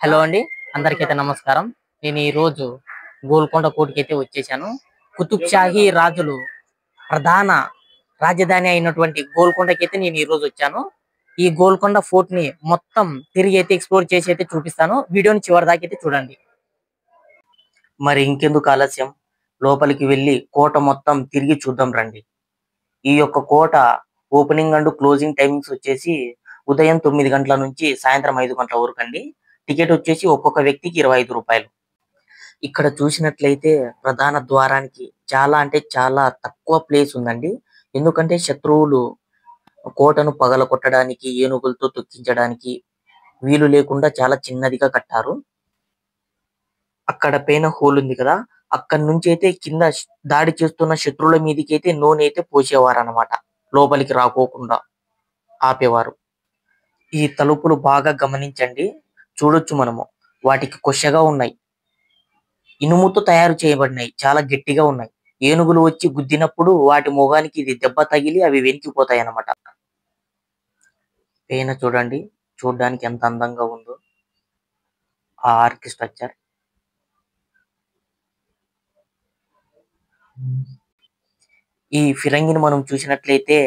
Hello అండి, అందరికైతే నమస్కారం. నేను ఈ రోజు గోల్కొండ కోటకి అయితే వచ్చేసాను. కుతుబ్ షాహీ రాజులు ప్రధాన రాజధాని అయినటువంటి గోల్కొండకి అయితే నేను ఈ రోజు వచ్చాను. ఈ గోల్కొండ ఫోర్ట్ ని మొత్తం తిరిగి అయితే ఎక్స్ప్లోర్ చేసి అయితే చూపిస్తాను. వీడియోని చివరి దాకా అయితే చూడండి. మరి ఇంకెందుకు ఆలస్యం, లోపలికి వెళ్ళి కోట మొత్తం తిరిగి చూద్దాం రండి. ఈ యొక్క కోట ఓపెనింగ్ అండ్ క్లోజింగ్ టైమింగ్స్ వచ్చేసి ఉదయం 9 గంటల నుంచి సాయంత్రం 5 గంటల వరకు అండి. టికెట్ వచ్చేసి ఒక్కొక్క వ్యక్తికి 25 రూపాయలు. ఇక్కడ చూసినట్లయితే ప్రధాన ద్వారానికి చాలా అంటే చాలా తక్కువ ప్లేస్ ఉందండి. ఎందుకంటే శత్రువులు కోటను పగలగొట్టడానికి, ఏనుగులతో తొక్కించడానికి వీలు లేకుండా చాలా చిన్నదిగా కట్టారు. అక్కడ పైన హోల్ ఉంది కదా, అక్కడి నుంచి అయితే కింద దాడి చేస్తున్న శత్రువుల మీదకి అయితే నూనె అయితే పోసేవారు అన్నమాట. లోపలికి రాకోకుండా ఆపేవారు. ఈ తలుపులు బాగా గమనించండి, చూడొచ్చు మనము. వాటికి కొషగా ఉన్నాయి, ఇనుముతో తయారు చేయబడినాయి, చాలా గట్టిగా ఉన్నాయి. ఏనుగులు వచ్చి గుద్దినప్పుడు వాటి మొగానికి ఇది దెబ్బ తగిలి అవి వెనికిపోతాయి అన్నమాట. పైన చూడండి, చూడడానికి ఎంత అందంగా ఉందో ఆ ఆర్క్ స్ట్రక్చర్. ఈ ఫిరంగిని మనం చూసినట్లయితే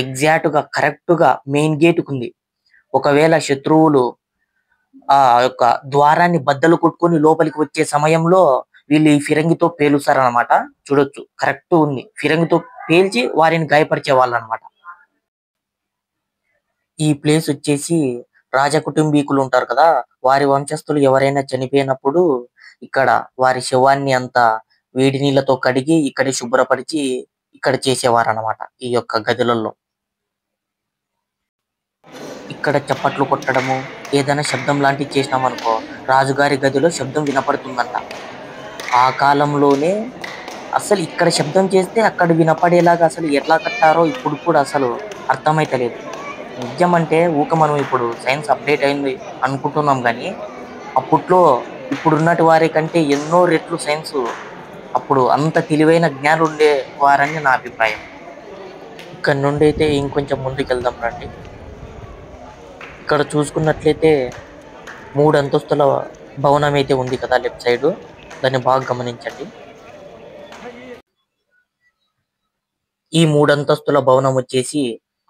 ఎగ్జాక్ట్ గా కరెక్ట్ గా మెయిన్ గేట్ ఉంది. ఒకవేళ శత్రువులు ఆ యొక్క ద్వారాన్ని బద్దలు కొట్టుకొని లోపలికి వచ్చే సమయంలో వీళ్ళు ఈ ఫిరంగితో పేలుస్తారనమాట. చూడొచ్చు, కరెక్ట్ ఉంది. ఫిరంగితో పేల్చి వారిని గాయపరిచే వాళ్ళు అనమాట. ఈ ప్లేస్ వచ్చేసి రాజ కుటుంబీకులు ఉంటారు కదా, వారి వంశస్థులు ఎవరైనా చనిపోయినప్పుడు ఇక్కడ వారి శవాన్ని అంతా వేడి నీళ్ళతో కడిగి ఇక్కడ శుభ్రపరిచి ఇక్కడ చేసేవారు అనమాట. ఈ యొక్క గదులలో ఇక్కడ చప్పట్లు కొట్టడము, ఏదైనా శబ్దం లాంటివి చేసినామనుకో రాజుగారి గదిలో శబ్దం వినపడుతుందంట. ఆ కాలంలోనే అసలు ఇక్కడ శబ్దం చేస్తే అక్కడ వినపడేలాగా అసలు ఎట్లా కట్టారో ఇప్పుడు కూడా అసలు అర్థమైతలేదు. నిజం అంటే ఊక మనం ఇప్పుడు సైన్స్ అప్డేట్ అయింది అనుకుంటున్నాం, కానీ అప్పట్లో ఇప్పుడున్నటి వారి కంటే ఎన్నో రెట్లు సైన్స్ అప్పుడు అంత తెలివైన జ్ఞానులు ఉండే వారని నా అభిప్రాయం. ఇక్కడ నుండి అయితే ఇంకొంచెం ముందుకు వెళ్దాం రండి. ఇక్కడ చూసుకున్నట్లయితే 3 అంతస్తుల భవనం అయితే ఉంది కదా లెఫ్ట్ సైడ్, దాన్ని బాగా గమనించండి. ఈ 3 అంతస్తుల భవనం వచ్చేసి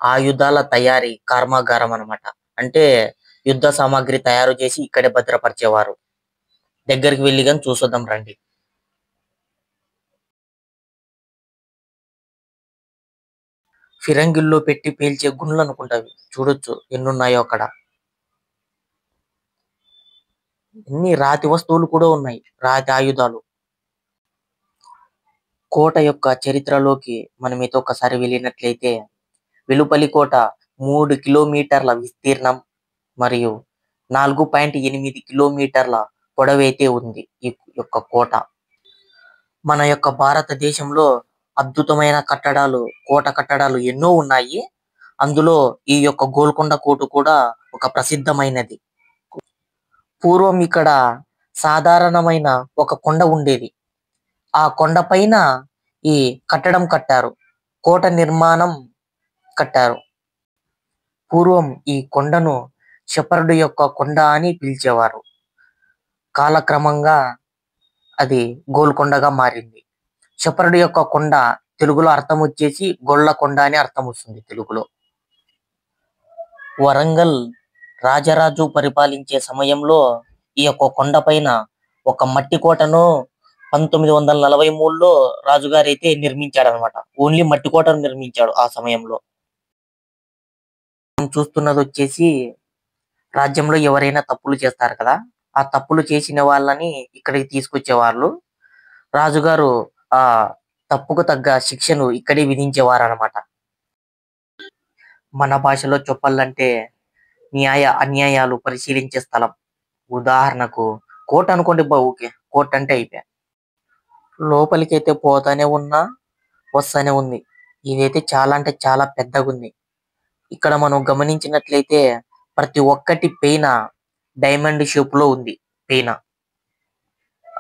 ఆయుధాల తయారీ కర్మాగారం అన్నమాట. అంటే యుద్ధ సామాగ్రి తయారు చేసి ఇక్కడే భద్రపరిచేవారు. దగ్గరికి వెళ్ళి కానీ చూసొద్దాం రండి. ఫిరంగిల్లో పెట్టి పేల్చే గుండ్లు అనుకుంటావి, చూడొచ్చు ఎన్నున్నాయో అక్కడ. ఎన్ని రాతి వస్తువులు కూడా ఉన్నాయి, రాతి ఆయుధాలు. కోట యొక్క చరిత్రలోకి మనమైతే ఒకసారి వెళ్ళినట్లయితే, వెలుపలి కోట 3 కిలోమీటర్ల విస్తీర్ణం మరియు 4.8 కిలోమీటర్ల పొడవైతే ఉంది ఈ యొక్క కోట. మన యొక్క భారతదేశంలో అద్భుతమైన కట్టడాలు, కోట కట్టడాలు ఎన్నో ఉన్నాయి. అందులో ఈ యొక్క గోల్కొండ కోట కూడా ఒక ప్రసిద్ధమైనది. పూర్వం ఇక్కడ సాధారణమైన ఒక కొండ ఉండేది. ఆ కొండ పైన ఈ కట్టడం కట్టారు, కోట నిర్మాణం కట్టారు. పూర్వం ఈ కొండను శపరుడు యొక్క కొండ అని పిలిచేవారు. కాలక్రమంగా అది గోల్కొండగా మారింది. శపరుడు యొక్క కొండ తెలుగులో అర్థం వచ్చేసి గొల్లకొండ అని అర్థం వస్తుంది తెలుగులో. వరంగల్ రాజరాజు పరిపాలించే సమయంలో ఈ యొక్క కొండ పైన ఒక మట్టి కోటను 1943లో రాజుగారు అయితే నిర్మించాడు అనమాట. ఓన్లీ మట్టి కోటను నిర్మించాడు ఆ సమయంలో. మనం చూస్తున్నది వచ్చేసి రాజ్యంలో ఎవరైనా తప్పులు చేస్తారు కదా, ఆ తప్పులు చేసిన వాళ్ళని ఇక్కడికి తీసుకొచ్చేవాళ్ళు. రాజుగారు ఆ తప్పుకు తగ్గ శిక్షను ఇక్కడే విధించేవారు అనమాట. మన భాషలో చెప్పాలంటే న్యాయ అన్యాయాలు పరిశీలించే స్థలం. ఉదాహరణకు కోర్టు అనుకోండి బా, ఓకే కోర్టు అంటే అయిపోయా. లోపలికి అయితే పోతానే ఉన్నా వస్తానే ఉంది. ఇదైతే చాలా అంటే చాలా పెద్దగా ఉంది. ఇక్కడ మనం గమనించినట్లయితే ప్రతి ఒక్కటి పైన డైమండ్ షేప్ లో ఉంది. పైన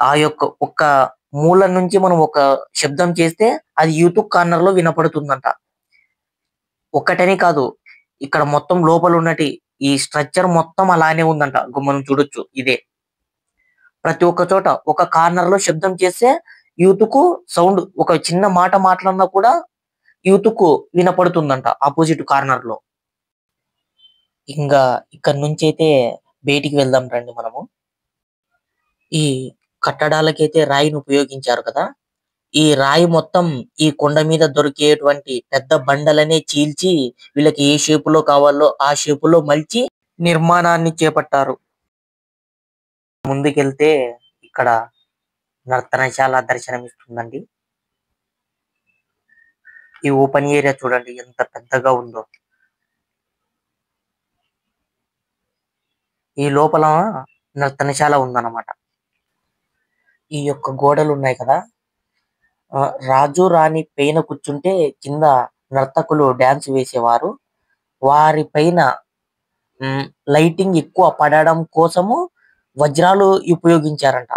ఆ యొక్క ఒక్క మూల నుంచి మనం ఒక శబ్దం చేస్తే అది యూట్యూబ్ కార్నర్ లో వినపడుతుందంట. ఒక్కటనే కాదు, ఇక్కడ మొత్తం లోపల ఉన్నటి ఈ స్ట్రక్చర్ మొత్తం అలానే ఉందంట. మనం చూడొచ్చు ఇదే. ప్రతి ఒక్క చోట ఒక కార్నర్ లో శబ్దం చేస్తే యూత్ కు సౌండ్, ఒక చిన్న మాట మాట్లాడినా కూడా యూత్ కు వినపడుతుందంట ఆపోజిట్ కార్నర్ లో. ఇంకా ఇక్కడ నుంచి అయితే బయటికి వెళ్దాం రండి మనము. ఈ కట్టడాలకైతే రాయిని ఉపయోగించారు కదా. ఈ రాయి మొత్తం ఈ కొండ మీద దొరికేటువంటి పెద్ద బండలనే చీల్చి వీళ్ళకి ఏ షేప్ లో కావాలో ఆ షేప్ లో మలిచి నిర్మాణాన్ని చేపట్టారు. ముందుకెళ్తే ఇక్కడ నర్తనశాల దర్శనమిస్తుందండి. ఈ ఓపెన్ ఏరియా చూడండి ఎంత పెద్దగా ఉందో. ఈ లోపల నర్తనశాల ఉందన్నమాట. ఈ యొక్క గోడలు ఉన్నాయి కదా, రాజు రాణి పైన కూర్చుంటే కింద నర్తకులు డాన్స్ వేసేవారు. వారి పైన లైటింగ్ ఎక్కువ పడడం కోసము వజ్రాలు ఉపయోగించారంట.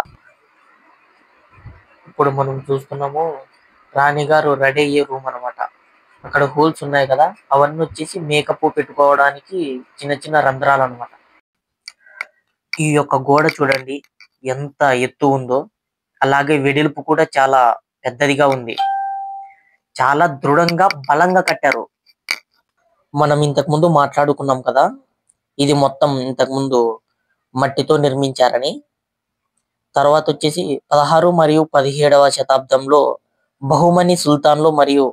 ఇప్పుడు మనం చూస్తున్నాము రాణి గారు రెడీ అయ్యే రూమ్ అన్నమాట. అక్కడ హోల్స్ ఉన్నాయి కదా, అవన్నీ వచ్చేసి మేకప్ పెట్టుకోవడానికి చిన్న చిన్న రంధ్రాలు అన్నమాట. ఈ యొక్క గోడ చూడండి ఎంత ఎత్తు ఉందో, అలాగే వెడల్పు కూడా చాలా పెద్దదిగా ఉంది. చాలా దృఢంగా బలంగా కట్టారు. మనం ఇంతకు ముందు మాట్లాడుకున్నాం కదా, ఇది మొత్తం ఇంతకు ముందు మట్టితో నిర్మించారని. తర్వాత వచ్చేసి 16 మరియు 17వ శతాబ్దంలో బహుమని సుల్తాన్లు మరియు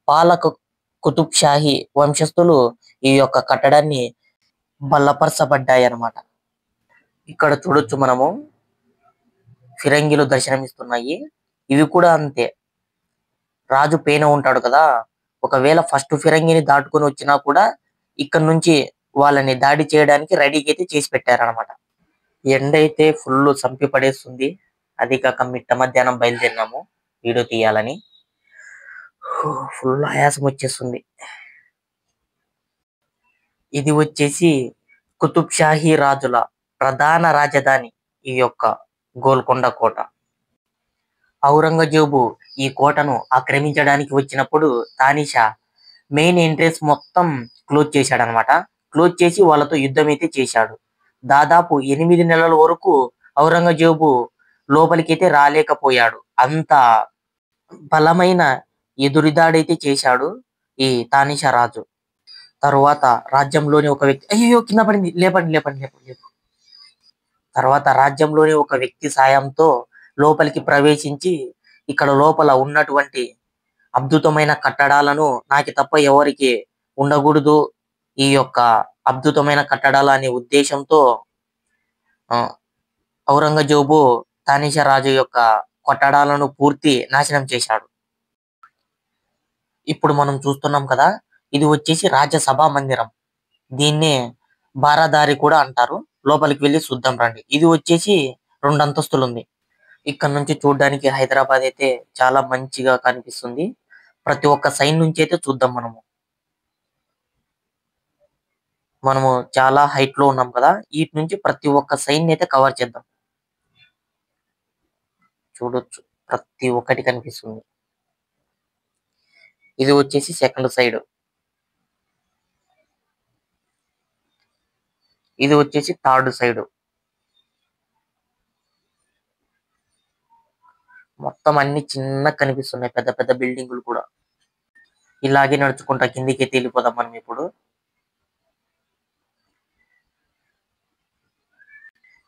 పాలక కుతుబ్ షాహీ వంశస్థులు ఈ యొక్క కట్టడాన్ని బలపరచబడ్డాయి అన్నమాట. ఇక్కడ చూడొచ్చు మనము ఫిరంగిలు దర్శనమిస్తున్నాయి. ఇవి కూడా అంతే. రాజు పైన ఉంటాడు కదా, ఒకవేళ ఫస్ట్ ఫిరంగిని దాటుకొని వచ్చినా కూడా ఇక్కడ నుంచి వాళ్ళని దాడి చేయడానికి రెడీగా అయితే చేసి పెట్టారనమాట. ఎండ అయితే ఫుల్ సంపి పడేస్తుంది. అది కాక మిట్ట మధ్యాహ్నం బయలుదేరినాము వీడియో తీయాలని. ఫుల్ ఆయాసం వచ్చేస్తుంది. ఇది వచ్చేసి కుతుబ్ షాహీ రాజుల ప్రధాన రాజధాని ఈ యొక్క గోల్కొండ కోట. ఔరంగజేబు ఈ కోటను ఆక్రమించడానికి వచ్చినప్పుడు తానిషా మెయిన్ ఎంట్రెన్స్ మొత్తం క్లోజ్ చేశాడు అనమాట. క్లోజ్ చేసి వాళ్ళతో యుద్ధం అయితే చేశాడు. దాదాపు 8 నెలల వరకు ఔరంగజేబు లోపలికైతే రాలేకపోయాడు. అంత బలమైన ఎదురుదాడైతే చేశాడు ఈ తానిషా రాజు. తరువాత రాజ్యంలోని ఒక వ్యక్తి, అయ్యో కింద పడింది, లేపండి లేపండి లేపండి లేపండి. తర్వాత రాజ్యంలోని ఒక వ్యక్తి సాయంతో లోపలికి ప్రవేశించి ఇక్కడ లోపల ఉన్నటువంటి అద్భుతమైన కట్టడాలను నాకు తప్ప ఎవరికి ఉండకూడదు, ఈ యొక్క అద్భుతమైన కట్టడాలు అనే ఉద్దేశంతో ఔరంగజేబు తానిషా రాజు యొక్క కట్టడాలను పూర్తి నాశనం చేశాడు. ఇప్పుడు మనం చూస్తున్నాం కదా, ఇది వచ్చేసి రాజ్యసభ మందిరం. దీన్నే బారాదారి కూడా అంటారు. లోపలికి వెళ్ళి చూద్దాం రండి. ఇది వచ్చేసి 2 అంతస్తులు ఉంది. ఇక్కడ నుంచి చూడడానికి హైదరాబాద్ అయితే చాలా మంచిగా కనిపిస్తుంది. ప్రతి ఒక్క సైడ్ నుంచి అయితే చూద్దాం మనము చాలా హైట్ లో ఉన్నాం కదా, వీటి నుంచి ప్రతి ఒక్క సైడ్ అయితే కవర్ చేద్దాం. చూడొచ్చు ప్రతి ఒక్కటి కనిపిస్తుంది. ఇది వచ్చేసి సెకండ్ సైడ్, ఇది వచ్చేసి థర్డ్ సైడ్. మొత్తం అన్ని చిన్నగా కనిపిస్తున్నాయి, పెద్ద పెద్ద బిల్డింగులు కూడా. ఇలాగే నడుచుకుంటా కిందికి వెళ్ళిపోదాం మనం ఇప్పుడు.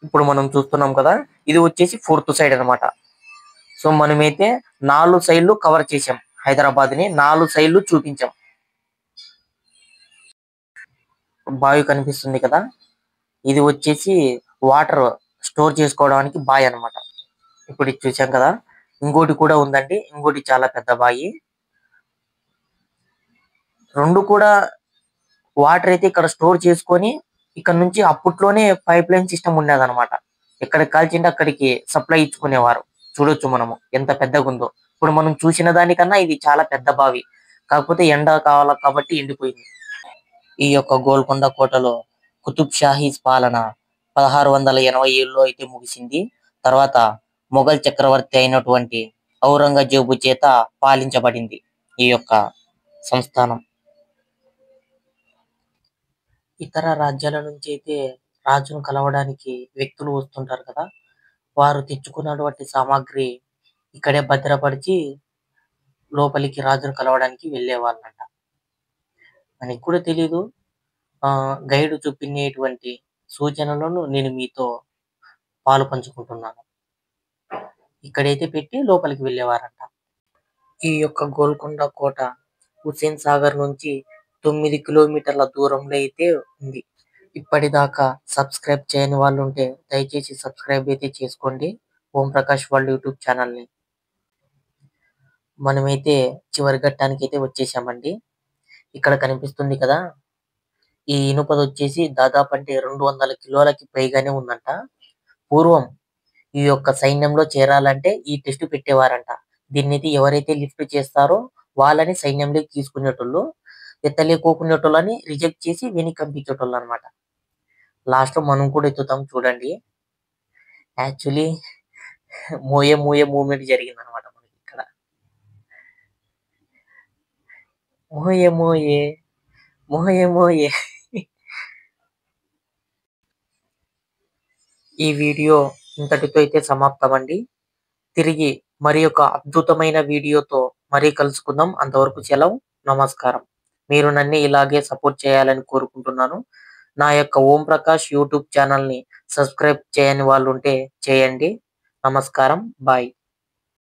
ఇప్పుడు మనం చూస్తున్నాం కదా, ఇది వచ్చేసి ఫోర్త్ సైడ్ అన్నమాట. సో మనమైతే 4 సైడ్లు కవర్ చేసాం. హైదరాబాద్ ని 4 సైడ్లు చూపించాం. బావి కనిపిస్తుంది కదా, ఇది వచ్చేసి వాటర్ స్టోర్ చేసుకోవడానికి బావి అన్నమాట. ఇప్పుడు ఇది చూసాం కదా, ఇంకోటి కూడా ఉందండి. ఇంకోటి చాలా పెద్ద బావి. రెండు కూడా వాటర్ అయితే ఇక్కడ స్టోర్ చేసుకొని ఇక్కడ నుంచి అప్పట్లోనే పైప్ లైన్ సిస్టమ్ ఉండేది అనమాట. ఎక్కడికి కాల్చింటే అక్కడికి సప్లై ఇచ్చుకునేవారు. చూడొచ్చు మనము ఎంత పెద్దగా ఉందో. ఇప్పుడు మనం చూసిన దానికన్నా ఇది చాలా పెద్ద బావి. కాకపోతే ఎండ కావాల కాబట్టి ఎండిపోయింది. ఈ యొక్క గోల్కొండ కోటలో కుతుబ్ షాహీస్ పాలన 1687లో అయితే ముగిసింది. తర్వాత మొఘల్ చక్రవర్తి అయినటువంటి ఔరంగజేబు చేత పాలించబడింది ఈ యొక్క సంస్థానం. ఇతర రాజ్యాల నుంచి అయితే రాజును కలవడానికి వ్యక్తులు వస్తుంటారు కదా! వారు తెచ్చుకున్నటువంటి సామాగ్రి ఇక్కడే భద్రపరిచి లోపలికి రాజును కలవడానికి వెళ్ళేవాళ్ళంట. మనకి కూడా తెలీదు. గైడ్ చెప్పినటువంటి సూచనలను నేను మీతో పాలు పంచుకుంటున్నాను. ఇక్కడైతే పెట్టి లోపలికి వెళ్ళేవారంట. ఈ యొక్క గోల్కొండ కోట హుస్సేన్ సాగర్ నుంచి 9 కిలోమీటర్ల దూరంలో అయితే ఉంది. ఇప్పటిదాకా సబ్స్క్రైబ్ చేయని వాళ్ళు ఉంటే దయచేసి సబ్స్క్రైబ్ అయితే చేసుకోండి ఓం ప్రకాష్ వరల్డ్ యూట్యూబ్ ఛానల్ని. మనమైతే చివరి ఘట్టానికి అయితే వచ్చేసామండి. ఇక్కడ కనిపిస్తుంది కదా, ఈ ఇనుపది వచ్చేసి దాదాపు అంటే 200 కిలోలకి పైగానే ఉందంట. పూర్వం ఈ యొక్క సైన్యంలో చేరాలంటే ఈ టెస్ట్ పెట్టేవారంట. దీన్నైతే ఎవరైతే లిఫ్ట్ చేస్తారో వాళ్ళని సైన్యంలోకి తీసుకునేటోళ్ళు, ఎత్తలేకోకునేటోళ్ళని రిజెక్ట్ చేసి వెనక్కి పంపించేటోళ్ళు అనమాట. లాస్ట్ లో మనం కూడా ఎత్తుతాం చూడండి. యాక్చువల్లీ మోయే మూమెంట్ జరిగింది అనమాట మనకి ఇక్కడ. మోయే మోయే మోయే మోయే. ఈ వీడియో ఇంతటితో అయితే సమాప్తమండి. తిరిగి మరి ఒక అద్భుతమైన వీడియోతో మరీ కలుసుకుందాం. అంతవరకు సెలవు. నమస్కారం. మీరు నన్ను ఇలాగే సపోర్ట్ చేయాలని కోరుకుంటున్నాను. నా యొక్క ఓం ప్రకాష్ యూట్యూబ్ ఛానల్ని సబ్స్క్రైబ్ చేయని వాళ్ళు ఉంటే చేయండి. నమస్కారం. బాయ్.